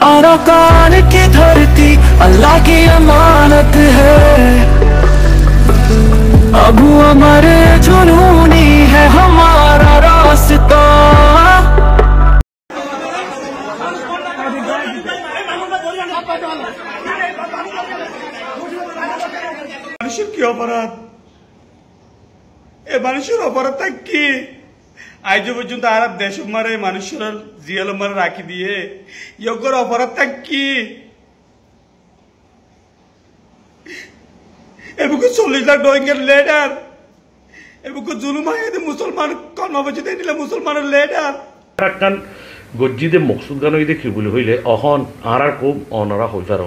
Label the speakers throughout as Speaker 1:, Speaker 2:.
Speaker 1: Arakan की धरती अल्लाह की अमानत है। अबू अमर जुनूनी है हमारा रास्ता।
Speaker 2: মানুষের কি অপরাধ? এ মানুষের অপরাধটা কি? আজ পর্যন্ত আর দেশ মারে মানুষের জিয়াল মারে রাখি দিয়ে ইয়গর অপরাধটা কি? এbuku 40 লাখ রোহিঙ্গার লিডার, এbuku জুলুম আইতে মুসলমান কর্মবচিতে দিলে মুসলমানের লিডার
Speaker 3: রাকান গজ্জিদে মকসুদ গান হইতে কি বলে হইলে অহন আর খুব অনরা হইতার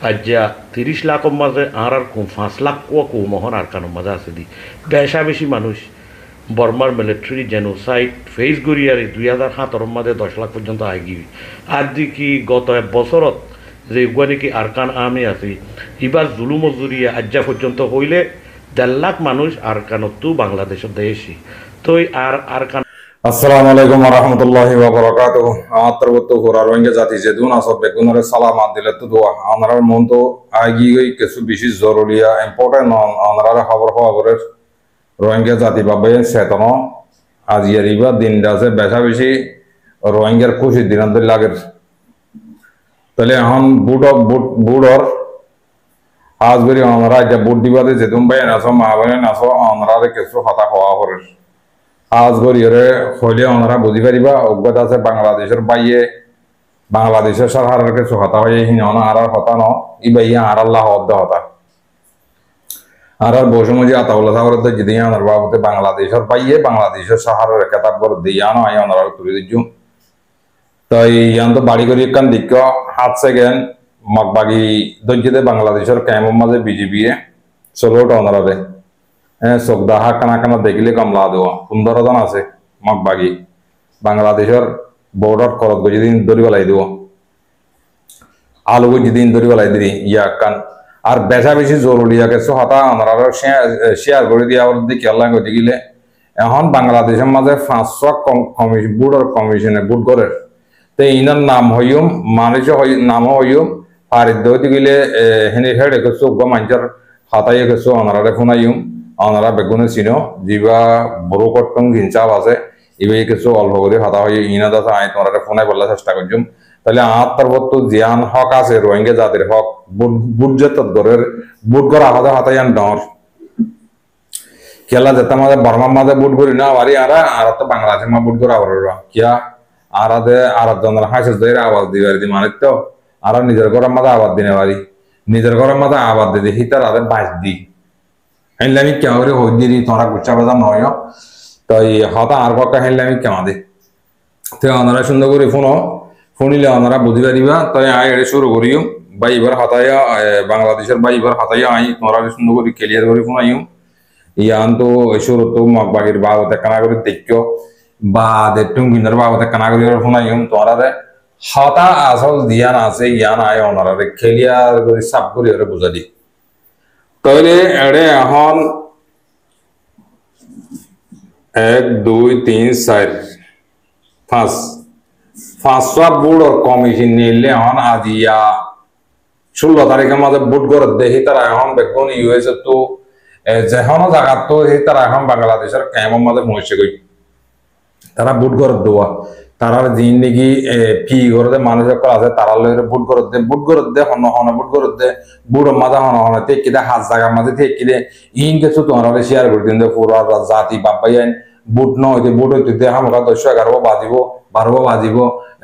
Speaker 3: আজ্জা 30 লাখ মাঝে আর 5 লাখ কো মহন আর কান মাঝে আছে দি বেশা বেশি মানুষ বর্মার মিলিটারি জেনোসাইড ফেস গরিয়ারে 2017 মাঝে 10 লাখ পর্যন্ত আগি আর কি গত এক বছরত যে উগানি কি আরকান আমি আছি এবার জুলুম জুরিয়া আজ্জা পর্যন্ত হইলে 1.5 লাখ মানুষ আরকানতো বাংলাদেশের দেশি তো আর আরকান
Speaker 4: আসসালামু আলাইকুম ওয়া রাহমাতুল্লাহি ওয়া বারাকাতুহু। আত্রবত রোহিঙ্গা জাতি যে দুন আসব বেগুনরে সালামাত দিলে তো দোয়া আনার মন তো আগি গই কিছু বেশি জরুরিয়া ইম্পর্টেন্ট আনার খবরের রোহিঙ্গা জাতি বাবে সেতন আজ ইয়ারিবা দিন দাসে বেশা বেশি রোহিঙ্গার খুশি দিনান্তর লাগের তাহলে এখন বুড়র আজ বেরি আমরা যা বুট দিবাদে যে তুমি ভাই নাসো মা ভাই নাসো আমরা কিছু হতা হওয়া হরে আজ গরিয়রে হইলে ওনারা বুঝি পারিবা অজ্ঞতা আছে বাংলাদেশের বাইয়ে বাংলাদেশের সরকারের কিছু হতা হয়ে হিনা আর হতা ন ই বাইয়া আর আল্লাহ হদ্দ হতা আর বসুমজি আতাউল্লাহ সাহরের যদি আনার বাবুতে বাংলাদেশের বাইয়ে বাংলাদেশের সরকারের কেতাব করে দিয়া নয় ওনারা তুলে দিচ্ছু তো ইয়ান তো বাড়ি করি কান দিক হাত সেকেন্ড মগবাগি দজ্জিতে বাংলাদেশের ক্যাম্পের মাঝে বিজেপি চলোটা ওনারা চোখদাহা কানা কানা দেখিলে কমলা দেওয়া 15 জন আছে মগবাগি বাংলাদেশের বর্ডার করত যেদিন দড়ি বেলাই দেব আলু যেদিন দড়ি বেলাই দিই ইয়া কান আর বেশা বেশি জরুরি কিছু হতা ওনারা শেয়ার করে দিয়া দিকে আল্লাহ গতি গেলে এখন বাংলাদেশের মাঝে 500 বুড়র কমিশনে বুট করে তো ইনার নাম হইম মানুষ নাম হইম আর দৌতি গেলে হেনে হেডে কিছু মানুষের হাতাইয়ে কিছু ওনারা ফোনাইম ওনারা বেগুনে চিনো যা বড় কটং হিংসাব আছে এবার কিছু অল্প করে হাতা হয়ে ইনা দাস আই তোমার ফোনাই বলার চেষ্টা করছুম তাহলে আত্মার তো জিয়ান হক আছে রোহিঙ্গা জাতির হক বুট যেতরের বুট করা হাতা হাতাইয়ান ডর খেলা যেতে মাঝে বর্মার মাঝে বুট করি না বাড়ি আর তো বাংলাদেশের মা বুট করা কিয়া আরাদে জনের হাসে আওয়াজ দিবার দি মানে তো আর নিজের ঘরের মাঝে আবাদ দিনে বাড়ি নিজের ঘরের মাঝে আবাদ দিদি হিতার আদের বাঁচ দি হেনলামি কেমন হই দিদি তোমরা গুচ্ছা বাজার নয় তো এই হতা আর পক্ষে হেনলামি কেমন দে তো ওনারা সুন্দর করে ফোনিলে ওনারা বুঝি পারিবা তাই আই এটা শুরু করিও বা এবার হাতাইয়া বাংলাদেশের বা এবার হাতাইয়া আই তোমরা সুন্দর করে ক্লিয়ার করে ফোনাইও ইয়ান তো শুরু তো মগবাগির বাবতে কানা করে দেখিও বা দেটুং বিনার বাবতে কানা করে ফোনাইও তোমরা হতা আসল দিয়ান আছে ইয়ান আয় ওনারা ক্লিয়ার করে সাপ করে বুঝা দি তাহলে এড়ে এখন 1 2 3 4 5 বুড়র কমিশন নিলে এখন আজিয়া 16 তারিখের মাঝে বুট করে দেখি তারা এখন বেগুন ইউএস তো যেখানো জায়গা তো তারা এখন বাংলাদেশের ক্যাম্পের মাঝে পৌঁছে গই তারা বুট করে দেওয়া তারার জিন্দিগি ফি করে মানুষ আছে তারা বুট করে দে হন বুট করে দে বুড়ো মাথা হন তেকিদে হাত জায়গার মাঝে তেকিদে ইন কিছু তোমার শেয়ার করে দিন পুরা জাতি বাপাইন বুট নইতে বুট হইতে হামকা 10-11 বাজিব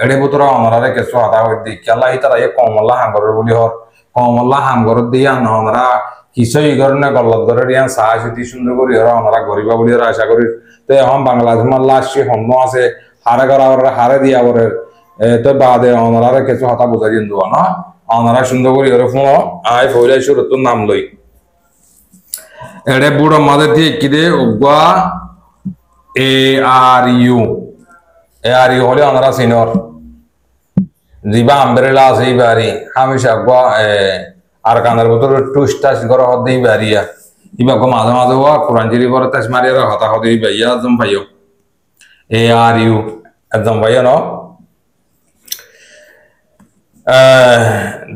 Speaker 4: এড়ে বুতরা অনরারে কিছু আদা হই দি কেলা তারা কমলা হাঙ্গরের বলি হর কমলা হাঙ্গর দিয়া নরা কিছুই কারণে গল্লত করে রিয়ান সাহায্যতি সুন্দর করে ওরা গরিবা বলি আশা করি তো এখন বাংলাদেশ লাস্ট হন্য আছে হারে করা হারে দিয়া করে তো বাদে ওনারা কিছু হতা বোঝা দিন দেওয়া না ওনারা সুন্দর করে ওরা ফোন আই ফইলাই শুরু তোর নাম লই এড়ে বুড়ো মাঝে দিয়ে কি দে উগা ARU হলে ওনারা সিনিয়র জিবা আমব্রেলা আছে এই বাড়ি হামেশা গা আর কানের ভিতরে টুস্টাস করা হতেই বাড়িয়া ইবা গো মাঝে মাঝে হওয়া কোরআনজিরি পরে তাস মারিয়া হতা হতেই ভাইয়া একদম ভাইও ARU একদম ভাইয়া ন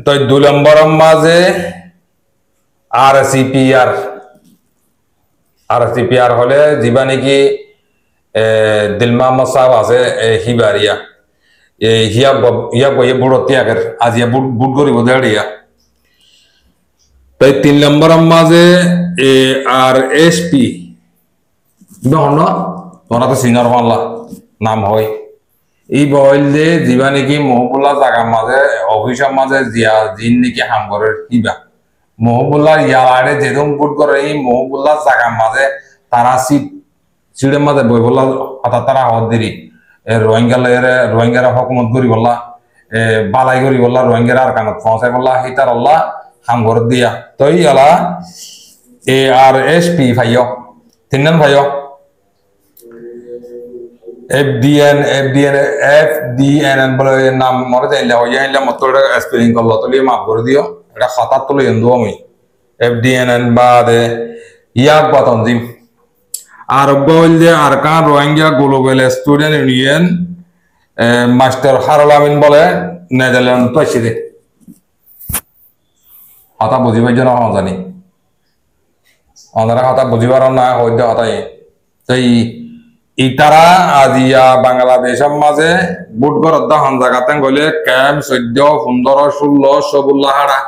Speaker 4: তো 2 নম্বরের মাঝে আরসিপিআর হলে যিবা নাকি দিলমা মসাব আছে হিবারিয়া হিয়া বইয়ে বুড় ত্যাগের আজিয়া বুট গরিব দেড়িয়া। তাই 3 নম্বরের মাঝে ARSP হন তোরা তো সিনিয়র মাল্লা নাম হয় এই বইলে যিবা নাকি মহবুল্লা জায়গার মাঝে অফিসের মাঝে জিন নাকি হাম করে কিবা মহবুল্লা ইয়ারে যেরকম বুট করে এই মহবুল্লা জায়গার মাঝে তারা সিটের মাঝে বই বললা হঠাৎ তারা হত দেরি রোহিঙ্গারা হকুমত করি বললা বালাই করি বললা রোহিঙ্গারা আর কানত পৌঁছাই বললা হিতার আল্লাহ হাম ঘর দিয়া তো ইয়ালা ARSP ভাইয় 3 নং ভাইয় FDN বলে নাম মরে যাইলা হইয়া ইলা মত স্পেলিং করলো তলি মাফ করে দিও এটা খাতা তুলে এন্দো আমি FDN বাদে ইয়াক বাতনজিম আর বললে Arakan Rohingya global student union master Harul Amin বলে নেদারল্যান্ড পাইছে হাতা বুঝিবার জন্য জানি ওনারা হাতা বুঝিবার না হইতে হাতাই তাই ইতারা আজিয়া বাংলাদেশের মাঝে বুটগর অধ্যা হন জায়গাতে গলে ক্যাম্প 14 15 16 সবুল্লা হাড়া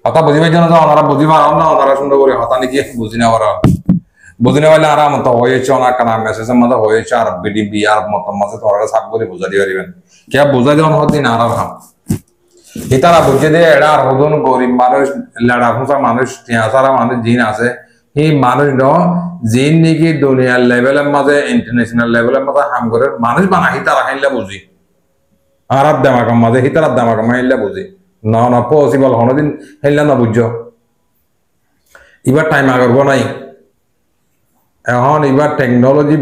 Speaker 4: হতা বুঝিবার জন্য ওনারা বুঝিবার না ওনারা সুন্দর করে হতা নাকি বুঝি নেওয়ার বুঝি নেওয়ালে আর মতো হয়েছে অনেক কানা মেসেজের মধ্যে হয়েছে আর বিডিবি আর মত মাঝে তোরা সাপ করে বুঝা দিয়ে পারিবেন কে বুঝা দেওয়ান হদিন আর হাম ইতারা বুঝে দিয়ে এরা আর হদন গরিব মানুষ লেড়া ফুসা মানুষ টিয়াসারা মানুষ জিন আছে এই মানুষ জিন নাকি দুনিয়ার লেভেলের মাঝে ইন্টারন্যাশনাল লেভেলের মাঝে হাম করে মানুষ বানা হিতারা খাইলে বুঝি আর দামাকাম মাঝে হিতারা দামাকাম হাইলে বুঝি না পসিবল হনদিন হেললা না বুঝছো এবার টাইম আগরব নাই এখন এবার টেকনোলজি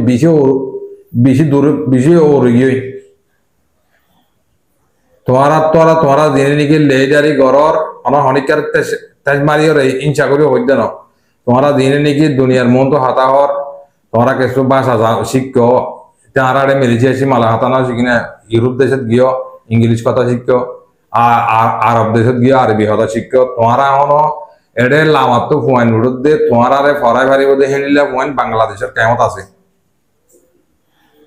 Speaker 4: বেশি ওরগিয়ে তোরা জেনে নাকি লেজারি গড়র আমার হনিকার তেজ মারিও রে ইনচা করে হইতে না তোমরা জেনে নাকি দুনিয়ার মন তো হাতা হর তোমরা কিছু ভাষা শিখ তারা মিলিছে মালা হাতা না শিখিনা ইউরোপ দেশত গিয়ে ইংলিশ কথা শিখ আরব দেশত গিয়ে আরবি কথা শিখ তোমরা হন এডে লামাত তো ফুয়াইন উড়ত দে তোমরা ফরাই ভারি বোধে হেনিলা ফুয়াইন বাংলাদেশের কেমত আছে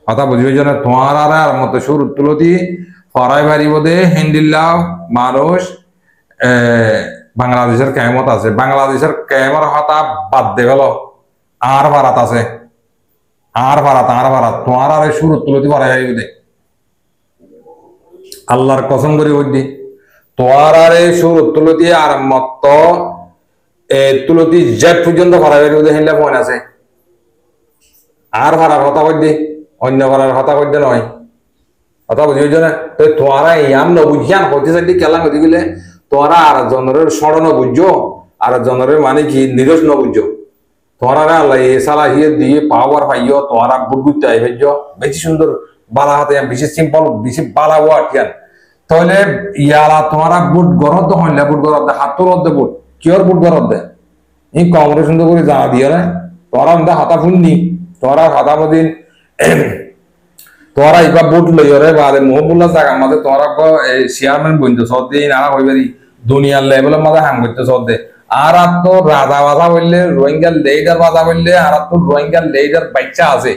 Speaker 4: কথা বুঝবে যে তোমরা আর মতো সুর তুলতি ফরাই ভারি বোধে হেন্ডিল্লা মানুষ বাংলাদেশের কেমত আছে বাংলাদেশের কেমর হতা বাদ দে গেল আর ভারত আছে আর ভারত তোমরা সুর তুলতি ফরাই ভারি বোধে আল্লাহর কসম করে বলছি তোয়ারে সুর তুলতি আর মত তুলতি জেট পর্যন্ত ফরাই ভারি বোধে হেনলে ফোন আছে আর ভাড়ার কথা বলছি অন্য ভাড়ার কথা বলতে নয় কথা বুঝিয়েছ না তো তোমরা ইয়াম নবুঝিয়ান হতে চাইতে কেলাম হতে গেলে তোমরা আর জনের স্মরণ বুঝছো আর জনের মানে কি নিরস ন বুঝছো তোমরা আল্লাহ এ সালা হিয়ে দিয়ে পাওয়ার পাইও তোমরা বুট বুঝতে আই ভেজ বেশি সুন্দর বালা হাতে বেশি সিম্পল বেশি বালা ওয়ার্ড কেন তাহলে ইয়ালা তোমরা বুট গরদ হইলে বুট গরদ হাতর অর্ধে বুট কিয়র বুট গরদ দে এই কমরে সুন্দর করে জানা দিয়ে না তোমরা আমাদের হাতা ফুননি তোমরা হাতা মদিন তোরা এবার বুট লইরে বাদে মহবুল্লা জায়গার মাঝে তোরা চেয়ারম্যান বন্ধু সদ দিয়ে নানা হইবারি দুনিয়ার লেভেলের মাঝে হাম করতে সদ দে আর তো রাজা বাজা বললে রোহিঙ্গার লেডার বাজা বললে আর তো রোহিঙ্গার লেডার বাচ্চা আছে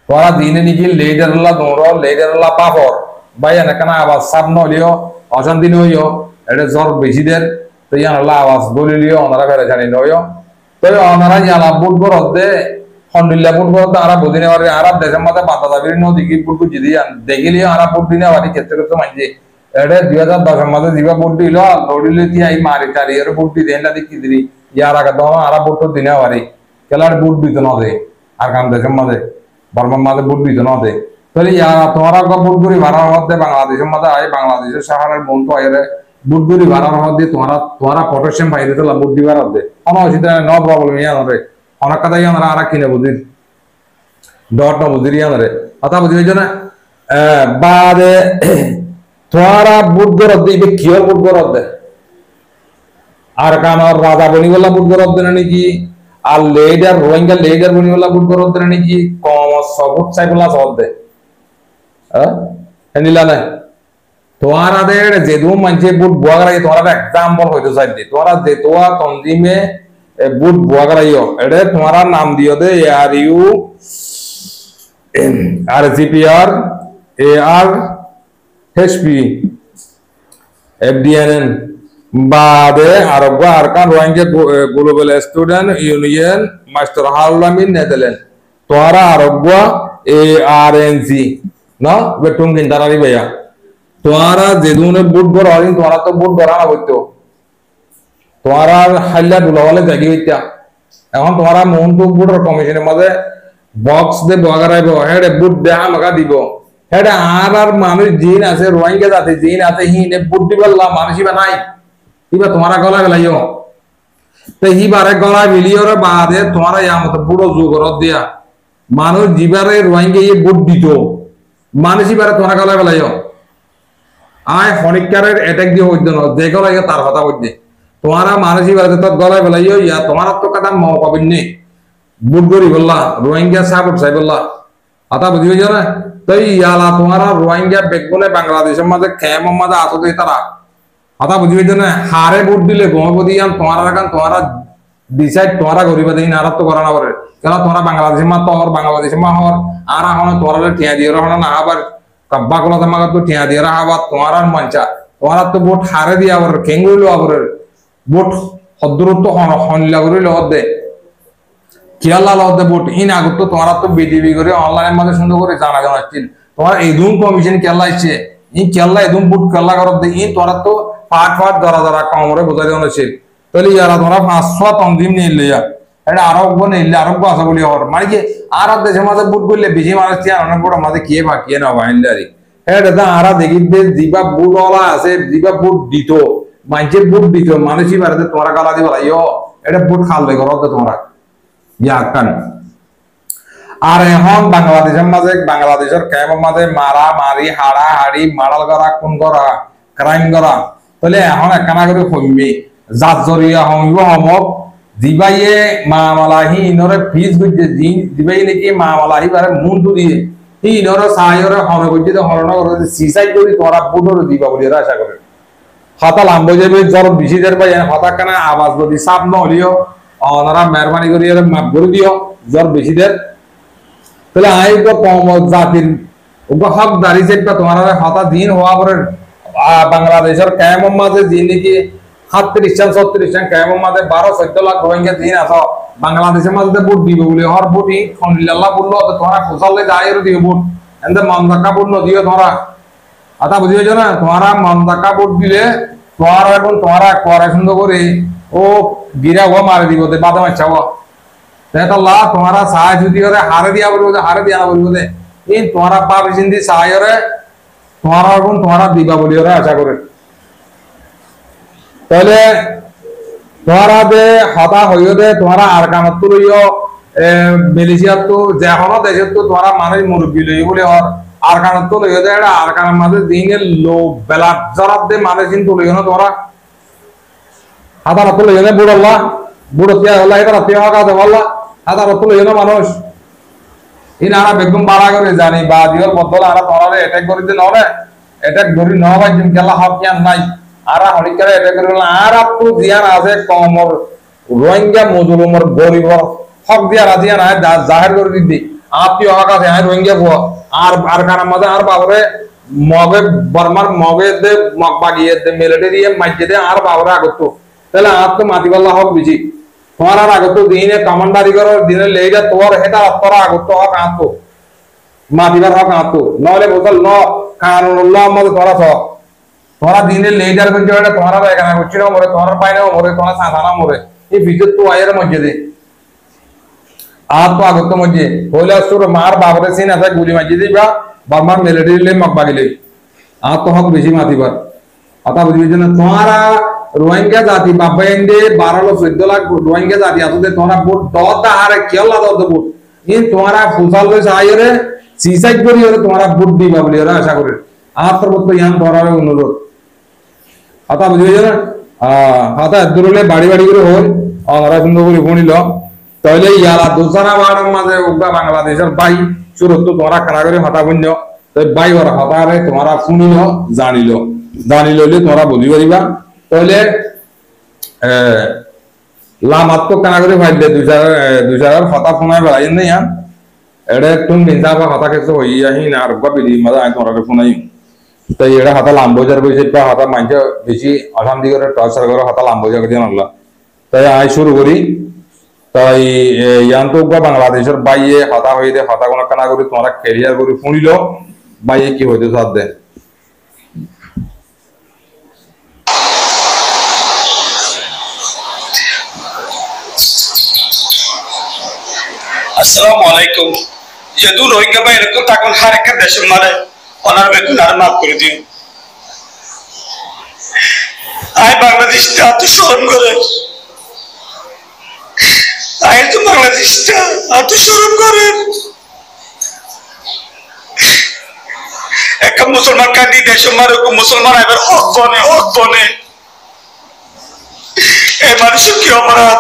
Speaker 4: তোরা দিনে নাকি লেডারলা দৌড় লেডারলা পাপর ভাই এখানে আওয়াজ সাপ নলিও অশান্তি নইও এটা জ্বর বেশি দের তো ইয়ানলা আওয়াজ বলিলিও ওনারা ফেরে জানি নইও তো ওনারা ইয়ালা বুট গরদ দে হন্ডুল্লা বুট গরদ আরা বুঝিনে পারে আরা দেশের মাঝে বাতা যাবির নদী বুট বুঝি দিয়ে দেখিলিও আরা বুট দিনে পারি ক্ষেত্রে ক্ষেত্রে মানছে এটা 2010 মাঝে যিবা বুট দিল দৌড়িলে দিয়ে এই মারি টারি এর বুট দিয়ে হেলা দেখি দিলি ইয়ার আগে তো আরা বুট দিনে পারি খেলার বুট দিত না দে আর কাম দেশের মাঝে বর্মার মাঝে বুট দিত না দে তাহলে তোমরা বুট গুড়ি ভাড়ার মধ্যে বাংলাদেশের মাঝে আয় বাংলাদেশের শহরের মন তো আয় বুট গুড়ি ভাড়ার মধ্যে তোমরা প্রোটেকশন পাইতে তো বুট দিবার মধ্যে কোনো অসুবিধা নো প্রবলেম ইয়ানরে অনেক কথাই আমরা আর কিনে বুঝি ডট না বুঝি ইয়ানরে কথা বুঝি না বাদে তোমরা বুট গরদ দিবে কিয়র বুট গরদ দে আর কামার রাজা বনি বলা বুট গরদ দে নাকি আর লেডার রোহিঙ্গা লেডার বনি বলা বুট গরদ দে নাকি কম সবুত চাই বলা সব দে হ্যাঁ নিলা না তোমাদের যেদু মানুষে বুট বুয়াগারাই তোমার এক্সাম্পল হইতে চাইছি তোমরা যেতোয়া তনজিমে বুট বুয়াগারাইও এটা তোমার নাম দিও দে আর ইউ আর জিপিআর AR HP FDNN বাদে আরব Arakan Rohingya global student union master হাউলামিন নেদারল্যান্ড তোরা আরব ARNC না বেটুম কিন্দারারি ভাইয়া তোরা যেদুনে বুট গর হইন তোরা তো বুট গরা না হইতো তোরা হাল্লা দুলাওয়ালে জাগি হইতা এখন তোরা মোহন তো বুট কমিশনের মধ্যে বক্স দে বগারাইব হেড বুট দে আমাকা দিব হেড আর মানুষ জিন আছে রোহিঙ্গা জাতি জিন আছে হিনে বুট দিবল্লা মানুষই বা নাই ইবা তোমারা গলা গলাইও তো হিবারে গলা মিলিয়র বাদে তোমরা ইয়ামত বুড়ো যুগর দিয়া মানুষ জিবারে রোহিঙ্গা এই বুট দিত মানুষই বারে তোমরা গলা গলাইও আয় ফনিকারের অ্যাটাক দিয়ে হইত না যে গলাই তার কথা হইতে তোমারা মানুষই বারে তো গলা গলাইও ইয়া তোমার তো কথা মও পাবেন নি বুট গরি বললা রোহিঙ্গা সাপোর্ট চাই বললা আতা বুঝিবে না তাই ইয়ালা তোমারা রোহিঙ্গা বেগুনে বাংলাদেশের মধ্যে খেমের মধ্যে আসতে তারা আতা বুঝিবে না হারে বুট দিলে গমপতি আন তোমারা রাখান তোমারা ডিসাইড তোমারা গরিবা দেই নারাত তো করা না পারে কেন তোমরা বাংলাদেশের মা তো বাংলাদেশের মা হর আর এখন তোমরা ঠিয়া দিয়ে রাখো না আবার কাব্বা কলা তোমাকে তো ঠিয়া দিয়ে রাখা আবার তোমার মঞ্চা তোমারা তো বুট হারে দিয়ে আবার খেঙ্গুলো আবার বুট হদ্দূরত্ব হনলা করে লগত দে কেয়ালা লদে বুট ইন আগত তো তোমরা তো বিডিবি করে অনলাইনের মধ্যে সুন্দর করে জানা জানাচ্ছিল তোমার এদুম কমিশন কেলা আইছে ই কেলা এদুম বুট কেলা করত দে ই তোমরা তো পাট পাট ধরা ধরা কমরে বোঝাই দেওয়া হচ্ছে তাহলে ইয়ারা তোমরা 500 তনজিম নিয়ে লইয়া এটা আরব নিলে আরব আছে বলি হর মানে কি আর দেশের মাঝে বুট করলে বেশি মানুষ তিয়া অনেক বড় মাঝে কে বাকি না বাইন্দারি এটা আরা দেখি জিবা বুট ওলা আছে জিবা বুট দিত মানুষের বুট দিত মানুষই বাড়িতে তোমরা গালা দিবা ইয়ো এটা বুট খালবে ঘরতে তোমরা ইয়াকান আর এখন বাংলাদেশের মাঝে বাংলাদেশের ক্যাম্পের মাঝে মারা মারি হাড়া হাড়ি মারাল করা খুন করা ক্রাইম করা তাহলে এখন একখানা করে হইবে জাত জরিয়া হইব হমক দিবাইয়ে মামালাহি ইনরে ফিজ বুঝছে দিবাই নাকি মামালাহি বারে মুন্ডু দিয়ে ই ইনরে সাইরে হমে বুঝছে তো হরণ করে সিসাই করি তোরা বুডর দিবা বলি আশা করে হাতা লাম্ব যাবে জ্বর বেশি দের ভাই হাতা কানা আওয়াজ যদি সাপ ন হলিও ওনারা মেহরবানি করি মাফ করে দিও জ্বর বেশি দের তাহলে আই তো কম জাতির হক দাঁড়ি সেটা তোমার হাতা দিন হওয়া পরে বাংলাদেশের ক্যাম্পের মাঝে দিন নাকি 37-36 জন ক্যাম্পের মাঝে 12-14 লাখ রোহিঙ্গা দিন আছো বাংলাদেশের মাঝে বুট দিব বলে হর বুটি খন্ডিল্লাহ বললো তোমরা খোঁজালে যাইর দিও বুট এন্ড মন্দাকা বুট নদিও তোমরা আতা বুঝিয়েছো না তোমরা মন্দাকা বুট দিলে তোমরা এখন তোমরা করে সুন্দর করে ও গিরা ও মারে দিব দে বাদাম চাও তেতাল্লাহ তোমরা সাহায্য যদি করে হারে দিয়া বলবো হারে দিয়া বলবো দে এই তোমরা পাপ জিন্দি সাহায্যরে তোমরা এখন তোমরা দিবা বলি ওরা আশা করে তাহলে তোমরা দে হতা হইও দে তোমরা আর কামত তো লইও মালয়েশিয়া তো যেকোনো দেশে তো তোমরা মানুষ মুরব্বী লই বলে আর কামত তো লইও দে আর কামের মাঝে দিনের লো বেলা জরাব দে মানুষ কিন্তু লইও না তোমরা হাতা রত লইও না বুড়ল্লা বুড়ো তিয়া হল্লা এটা রাতে হকা দে বললা হাতা রত লইও না মানুষ ইনারা বেগম বাড়া করে জানি বা দিওর বদল আর তোমরা অ্যাটাক করে দিন নরে অ্যাটাক ধরি ন ভাই দিন কেলা হক ইয়ান নাই আর হরিকারে এটা করে আর আপু দিয়ার আছে কমর রোহিঙ্গা মজলুমর গরিবর হক দিয়া রাজিয়া না জাহির করে দিদি আপনি হক আছে আর রোহিঙ্গা গো আর কার মাঝে আর বাবরে মগে বর্মার মগে দে মগ বাগিয়ে দে মিলিটারি দিয়ে মাইজে দে আর বাবরে আগত তাহলে আর তো মাতিবাল্লাহ হক বিজি তোমার আর আগত দিনে কমান্ডারি করো দিনে লেইরা তোর এটা তোর আগত হক আতো মাতিবার হক আতো নলে বদল ন কানুল্লাহ মধ্যে তোরা সব তোমরা দিনের লেজার করছে ওটা তোমরা এখানে করছি না মরে তোমার পাইনা মরে তোমার সাঁতানা মরে এই বিদ্যুৎ তো আয়ের মধ্যে দে আর তো আগত মধ্যে হইলে সুর মার বাবরে সিন আছে গুলি মাঝে দিবা বারবার মিলিটারি লে মক বাগিলে আর তো হক বেশি মাতিবার আতা বুঝবি না তোমরা রোহিঙ্গা জাতি বাবাইন্দে 12-14 লাখ রোহিঙ্গা জাতি আছে তোমরা ভোট দটা হারে কেলা দত ভোট ইন তোমরা ফুসাল লইছে আইরে সিসাইড করি ওরে তোমরা ভোট দিবা বলি ওরা আশা করে আর তো বলতো ইয়ান তোমরা অনুরোধ আতা বুঝিয়ে না হাতা দূরলে বাড়ি বাড়ি করে হল আমরা সুন্দর করে গুনিল তাহলে ইয়ালা দোসানা বাড়ার মাঝে ওগা বাংলাদেশের ভাই সুরত তোমরা খানা করে হাতা বুঝ তো বাই ওর হতারে তোমরা শুনিল জানিল তোমরা বুঝি পারিবা তাহলে লামাত্মক কানা করে ফাইলে দুই চার হতা ফোনায় বেড়াই নেই এটা তুমি নিন্দা বা হতা কিছু হই আহি না আর বিধি মাঝে আমি তোমার ফোনাই তাই এটা হাতা লাম্বোজার করেছে বা হাতা মাইনছে বেশি অশান্তি করে টর্চার করে হাতা লাম্বোজার দিয়ে আনলা তাই আই শুরু করি তাই ইয়ান্ত বাংলাদেশের বাইয়ে হাতা হয়ে দে হাতা কোনো কানা করে তোমরা ক্যারিয়ার করে শুনিল বাইয়ে কি হইতে সাথ দে
Speaker 2: আসসালামু আলাইকুম যেহেতু রোহিঙ্গা বা এরকম তখন হার একটা দেশের মারে অনার বেতন আর মাফ করে দিন আই বাংলাদেশটা আত্মস্মরণ করে আই তো বাংলাদেশটা আত্মস্মরণ করেন একটা মুসলমান কান্দি দেশের মারে মুসলমান এবার হক বনে এই মানুষের কি অপরাধ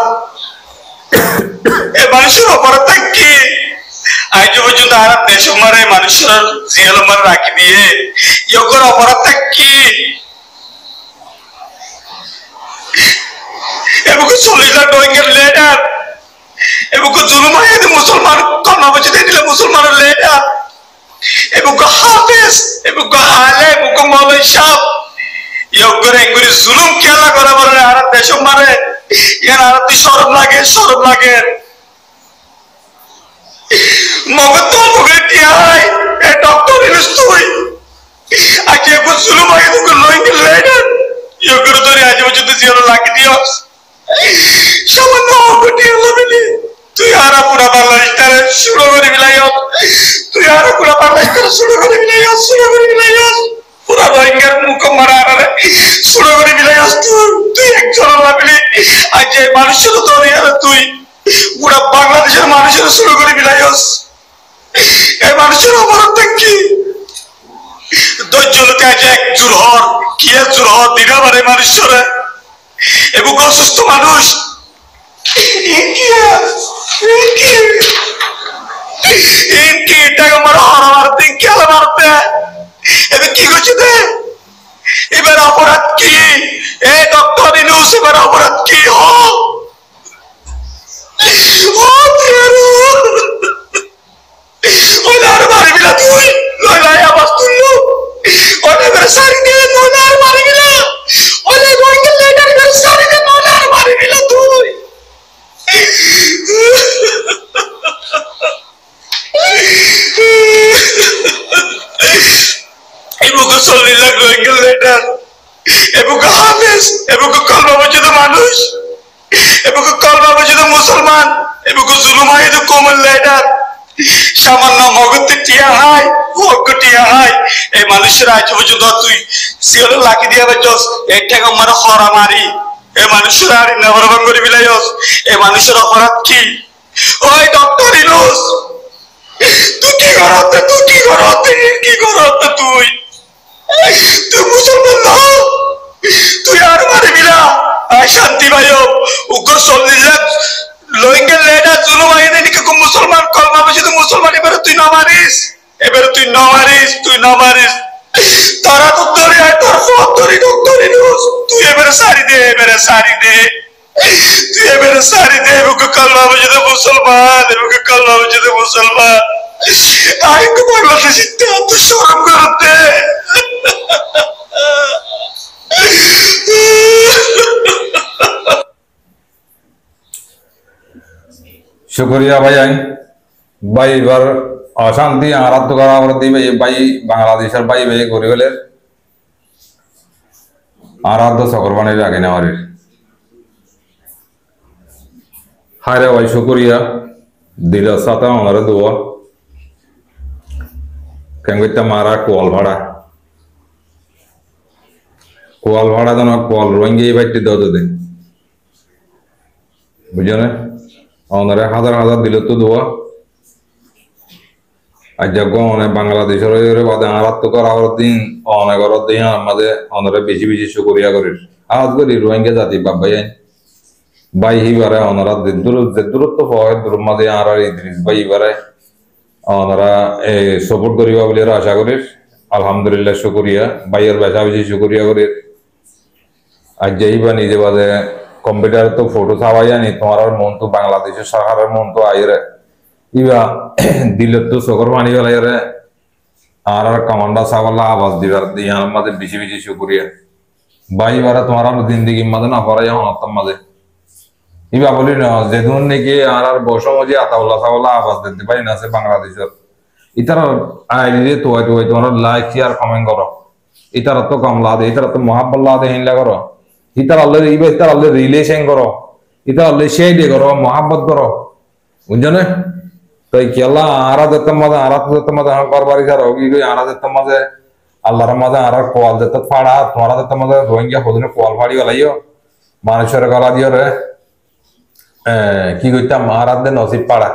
Speaker 2: এই মানুষের অপরাধটা কি আজ পর্যন্ত আর দেশের মারে মানুষের জিয়াল মারে রাখি দিয়ে ইয়োগের অপরাধটা কি এবং 40 লাখ রোহিঙ্গার লিডার এবং জুলুম হয় মুসলমান কর্মবচি দিলে মুসলমানের লিডার এবং হাফেজ এবং আলেম এবং মৌলাই সাহেব ইয়োগের এঙ্গুরি জুলুম খেলা করে বলে আর দেশের মারে ইয়ার আর শরম লাগে মগত মুগেটি আই এ ডক্টর ইনস্তুই আজে বুঝলু ভাই তো লইঙ্গি লেডার ইয়োগর ধরে আজ পর্যন্ত জিরো লাগি দিও সামান্য গটি লবিলি তুই আরা পুরা বাংলাদেশটারে শুরু করে বিলাইও তুই আরা পুরা বাংলাদেশটারে শুরু করে বিলাইও পুরা রোহিঙ্গার মুখ মারা আরে শুরু করে বিলাইও তুই একজন লাবিলি আজ মানুষের ধরে আর তুই পুরা বাংলাদেশের মানুষের শুরু করে বিলাইও এই মানুষের অপরাধটা কি ধৈর্যলতে আজ এক জুরহর কি এক জুরহর দিনাবারে মানুষের এবং অসুস্থ মানুষ কি করছে এবার অপরাধ কি এ ডক্টর ইনুস এবার অপরাধ কি মানুষ এবং কলমাবচিত মুসলমান এবং জুলুমাহিদ কোমল লেডার সামান্য মগতে টিয়া হাই এই মানুষের আজ পর্যন্ত তুই সিওলে লাকি দিয়া বাজস এই টাকা মারা খরা মারি এই মানুষের আর নবরবন করে বিলাইস এই মানুষের অপরাধ কি ওই ডক্টর ইনুস তুই কি করতে তুই মুসলমান না তুই আর মারিবি না শান্তি ভাইও উগ্র 40 লাখ রোহিঙ্গা লেডার জুলুমাহিদ নিকে মুসলমান কলমাবচিত মুসলমান এবারে তুই না মারিস তারা তো ধরে আয় তোর ফোন ধরি ডক্টর ইনুস তুই এবারে সারি দে বুকে কলমাবচিত মুসলমান আই কো বাংলাদেশে তো শরম করতে
Speaker 4: শুক্রিয়া ভাই এবার অশান্তি আরাধ্য করা দিবে ভাই বাংলাদেশের ভাই করে হলে আরাধ্য সকরবানের আগে নেওয়ার হায় রে ভাই শুক্রিয়া দিলের সাথে ওনারে দোয়া কেমন মারা কোয়াল ভাড়া যেন কোয়াল রোহিঙ্গা এই বাইটি দেওয়া দেন বুঝছো না ওনারে হাজার দিল তো দোয়া আর যজ্ঞ অনেক বাংলাদেশের বাদে আরাত্ম করা দিন অনেক দিন আমাদের অনারে বেশি শুকরিয়া করিস আজ করি রোহিঙ্গা জাতি বাই হিবারে অনারা দূরত্ব হয় দূর মাঝে আর ইদ্রিস বাই হিবারে ওনারা সাপোর্ট করিবা বলে আশা করি আলহামদুলিল্লাহ শুকরিয়া বাইয়ের বেচা বেশি শুকরিয়া করি আজ যাইবা নিজে বাদে কম্পিউটার তো ফটো ছাওয়া জানি তোমার মন তো বাংলাদেশের সরকারের মন তো আইরে ইবা দিলের তো চোখর পানি বেলাইরে আর কমান্ডার সাওয়াল্লা আওয়াজ দিবার দিয়ে আমাদের বেশি বেশি শুকরিয়া বাইবারা তোমার জিন্দগির মাঝে না পড়া যাও অন্তর মাঝে ইবা বলি না যেদিন নাকি আর বসম যে আতাউল্লাহ সাওয়াল্লা আওয়াজ দিতে পারি না আছে বাংলাদেশের ইতারা আইডি তো তোমার লাইক শেয়ার কমেন্ট করো ইতারা তো কামলা দে ইতারা তো মহাব্বল্লা দে হিনলা করো ইতারা আল্লাহ ইবা ইতারা আল্লাহ রিলেশন করো ইতারা আল্লাহ শেয়ার করো মহাব্বত করো বুঝছো না তাই কি আল্লাহ আরাধের মাঝে করবারি যার হোক আরাধের মাঝে আল্লাহর মাঝে আর কোয়াল দিতে ফাড়া তোমার মাঝে রোহিঙ্গা হদিনে কোয়াল ফাড়ি গলাইও মানুষের গলা দিও রে কি করতাম আরাধে নসিব পাড়া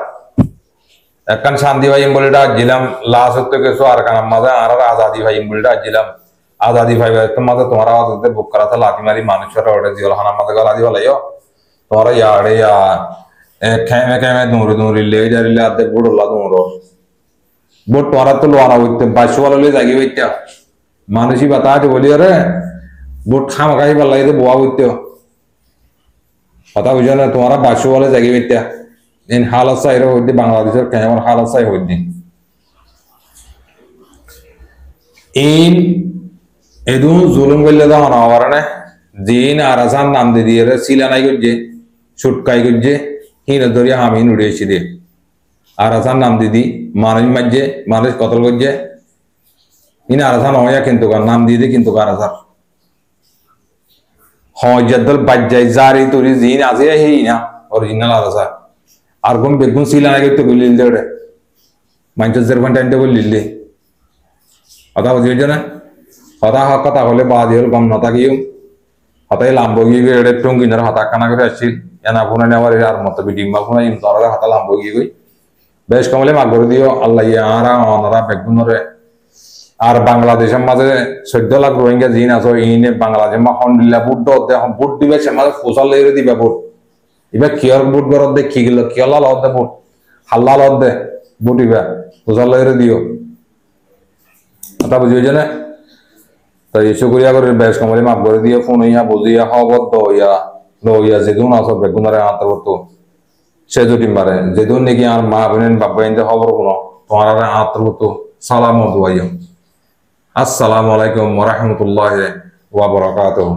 Speaker 4: একখান শান্তি ভাই বলে ডাকছিলাম লাশ হতে গেছো আর কানার মাঝে আর আজাদি ভাই বলে ডাকছিলাম আজাদি ভাই মাঝে তোমার আওয়াজ বুক করাতে লাঠি মারি মানুষের ওটা দিও হানার মাঝে গলা দিও লাইও তোমার ইয়ারে খেমে খেমে দৌড়ে লেগে যাইলে আদে বুড়লা দৌড়ো বোট তোরা তো লোয়ানা হইতে বাইশ বলে জাগি হইতা মানুষই বাতাহাটি বলি রে বোট খাম খাই ভাল লাগে বোয়া হইতে কথা বুঝো না তোমারা বাইশ বলে জাগি হইতা ইন হালত চাই হইতে বাংলাদেশের কেমন হালত চাই হইতে ইন এদুন জুলুম করলে তো মানা হবার না জিন আর আসান নাম দিয়ে রে সিলানাই করছে ছুটকাই করছে হিন ধরিয়া আমি উড়িয়েছি দে আর আসান নাম দিদি মানুষ মারছে মানুষ কতল করছে ইন আর আসান হইয়া কিন্তু নাম দিয়ে কিন্তু আর আসার হজল বাজ্জাই জারি তুরি জিন আছে হেই না অরিজিনাল আর আসা আর কোন বেগুন সিলানাই করতে বলিল দে ওরে মাইন্টার টাইমটা বলিল দে কথা বুঝিয়েছে না কথা হলে বাদ হল গম না থাকিও হতাই লাম্ব গিয়ে এটা টঙ্গিনার হাতা কানা করে আসছিল এনা ফোনে নেওয়ার আর মতো বিডিং মা ফোনে তরা হাতা লাম্ব গিয়ে গই বেশ কমলে মাগ করে দিও আল্লাহ আর অনারা বেগুনরে আর বাংলাদেশের মাঝে 14 লাখ রোহিঙ্গা জিন আছে ইনে বাংলাদেশ মা হন্ডিল্লা বুট দিবে সে মাঝে ফসল লেগে দিবে বুট এবার কিয়র বুট গরত দে কি গেল কিয়লা লত দে বুট হাল্লা লত দে বুট ইবা ফসল লেগে দিও কথা বুঝিয়েছে না তাই শুক্রিয়া করে বেশ কমলে মাফ করে দিয়ে ফোন হইয়া বুঝিয়া হবত লইয়া যেদিন আসো বেগুনারে আন্তর্গত সে যদি মারে যেদিন নাকি আর মা বোনের বাবা ইন্দে খবর কোনো তোমার আন্তর্গত সালাম দুয়াইম আসসালামু আলাইকুম ওয়া রাহমাতুল্লাহি ওয়া বারাকাতুহু।